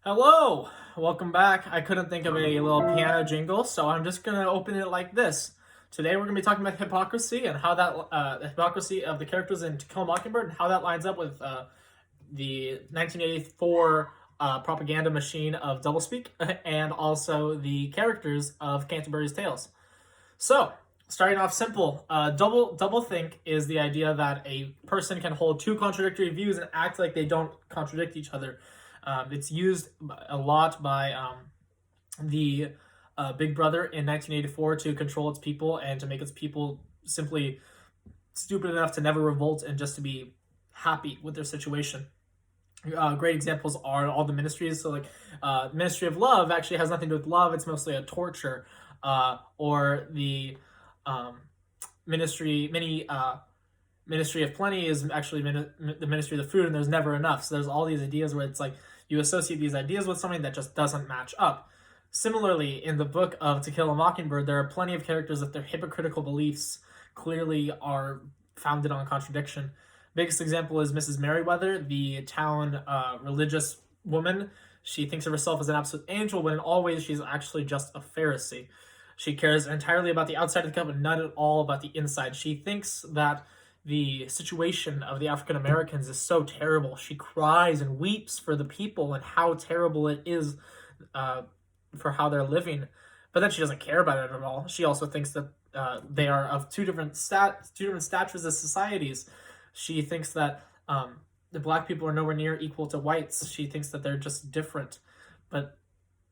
Hello, welcome back. I couldn't think of a little piano jingle, so I'm just gonna open it like this. Today we're gonna be talking about hypocrisy and how that the hypocrisy of the characters in To Kill a Mockingbird and how that lines up with the 1984 propaganda machine of doublespeak and also the characters of Canterbury's Tales. So, starting off simple, doublethink is the idea that a person can hold two contradictory views and act like they don't contradict each other. It's used a lot by the Big Brother in 1984 to control its people and to make its people simply stupid enough to never revolt and just to be happy with their situation. Great examples are all the ministries. So, like, Ministry of Love actually has nothing to do with love; it's mostly a torture. Or the ministry, Ministry of Plenty is actually the Ministry of the Food, and there's never enough. So there's all these ideas where it's like you associate these ideas with something that just doesn't match up. Similarly, in the book of To Kill a Mockingbird, there are plenty of characters that their hypocritical beliefs clearly are founded on contradiction. Biggest example is Mrs. Merriweather, the town religious woman. She thinks of herself as an absolute angel, when in all ways she's actually just a Pharisee. She cares entirely about the outside of the cup and none at all about the inside. She thinks that the situation of the African Americans is so terrible. She cries and weeps for the people and how terrible it is for how they're living. But then she doesn't care about it at all. She also thinks that they are of two different statures as societies. She thinks that the black people are nowhere near equal to whites. She thinks that they're just different. But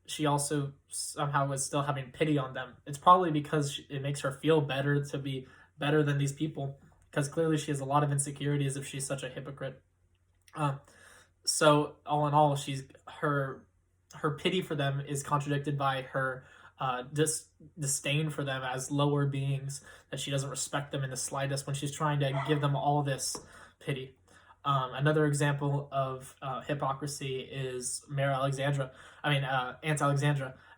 she also somehow is still having pity on them. It's probably because it makes her feel better to be better than these people, because clearly she has a lot of insecurities if she's such a hypocrite. So all in all, her pity for them is contradicted by her disdain for them as lower beings, that she doesn't respect them in the slightest when she's trying to give them all this pity. Another example of hypocrisy is Aunt Alexandra.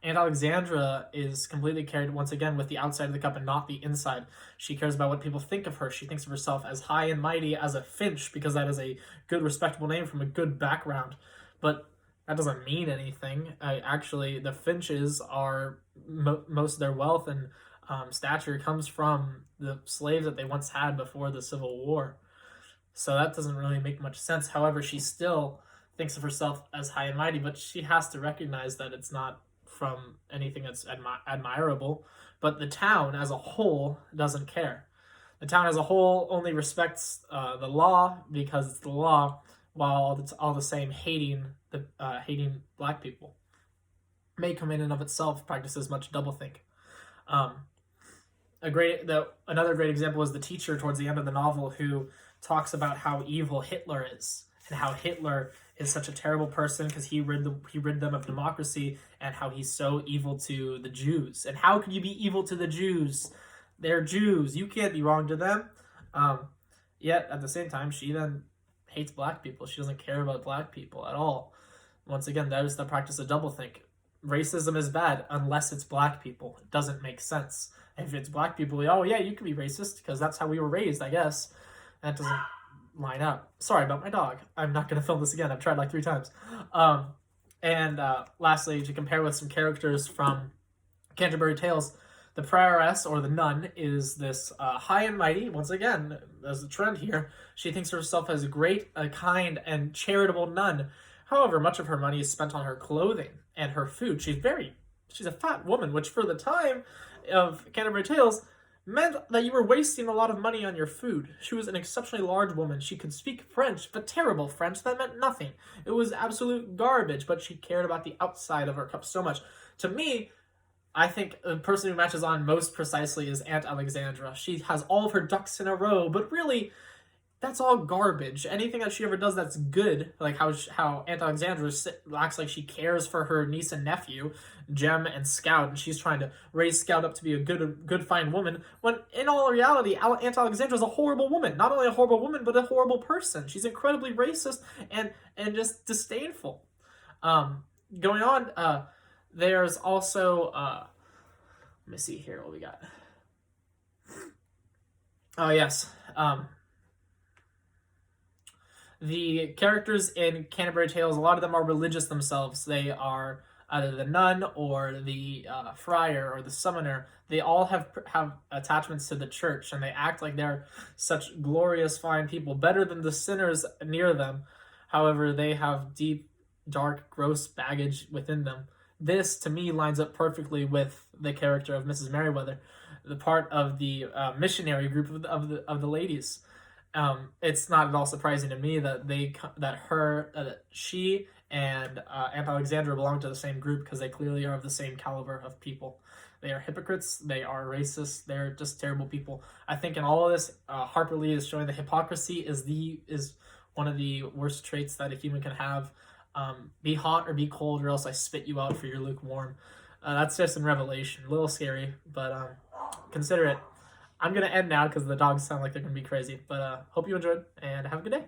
Aunt Alexandra is completely carried once again with the outside of the cup and not the inside. She cares about what people think of her. She thinks of herself as high and mighty as a finch because that is a good, respectable name from a good background. But that doesn't mean anything. Actually, the finches are most of their wealth and stature comes from the slaves that they once had before the Civil War. So that doesn't really make much sense. However, she still thinks of herself as high and mighty, but she has to recognize that it's not from anything that's admirable. But the town as a whole doesn't care. The town as a whole only respects the law because it's the law, while all the same hating black people. Maycomb in and of itself practices much doublethink. Another great example is the teacher towards the end of the novel, who talks about how evil Hitler is and how Hitler is such a terrible person because he rid them of democracy, and how he's so evil to the Jews. And how could you be evil to the Jews? They're Jews. You can't be wrong to them. Yet at the same time, she then hates black people. She doesn't care about black people at all. Once again, that is the practice of doublethink. Racism is bad unless it's black people. It doesn't make sense. If it's black people, oh yeah, you can be racist because that's how we were raised, I guess. That doesn't line up. Sorry about my dog. I'm not going to film this again. I've tried like 3 times. Lastly, to compare with some characters from Canterbury Tales, the prioress, or the nun, is this high and mighty. Once again, there's a trend here. She thinks of herself as a great, kind, and charitable nun. However, much of her money is spent on her clothing and her food. She's a fat woman, which for the time of Canterbury Tales meant that you were wasting a lot of money on your food. She was an exceptionally large woman. She could speak French, but terrible French that meant nothing. It was absolute garbage, but she cared about the outside of her cup so much. To me, I think the person who matches on most precisely is Aunt Alexandra. She has all of her ducks in a row, but really, that's all garbage. Anything that she ever does that's good, like how Aunt Alexandra acts like she cares for her niece and nephew, Jem and Scout, and she's trying to raise Scout up to be a good, fine woman, when in all reality, Aunt Alexandra is a horrible woman. Not only a horrible woman, but a horrible person. She's incredibly racist and just disdainful. Going on, there's also, let me see here what we got. Oh, yes. the characters in Canterbury Tales, a lot of them are religious themselves. They are either the nun or the friar or the summoner. They all have attachments to the church, and they act like they're such glorious, fine people, better than the sinners near them. However, they have deep, dark, gross baggage within them. This, to me, lines up perfectly with the character of Mrs. Merriweather, the part of the missionary group of the ladies. It's not at all surprising to me that she and Aunt Alexandra belong to the same group, because they clearly are of the same caliber of people. They are hypocrites. They are racist. They're just terrible people. I think in all of this, Harper Lee is showing that hypocrisy is one of the worst traits that a human can have. Be hot or be cold, or else I spit you out for your lukewarm. That's just in Revelation. A little scary, but consider it. I'm going to end now because the dogs sound like they're going to be crazy. But hope you enjoyed, and have a good day.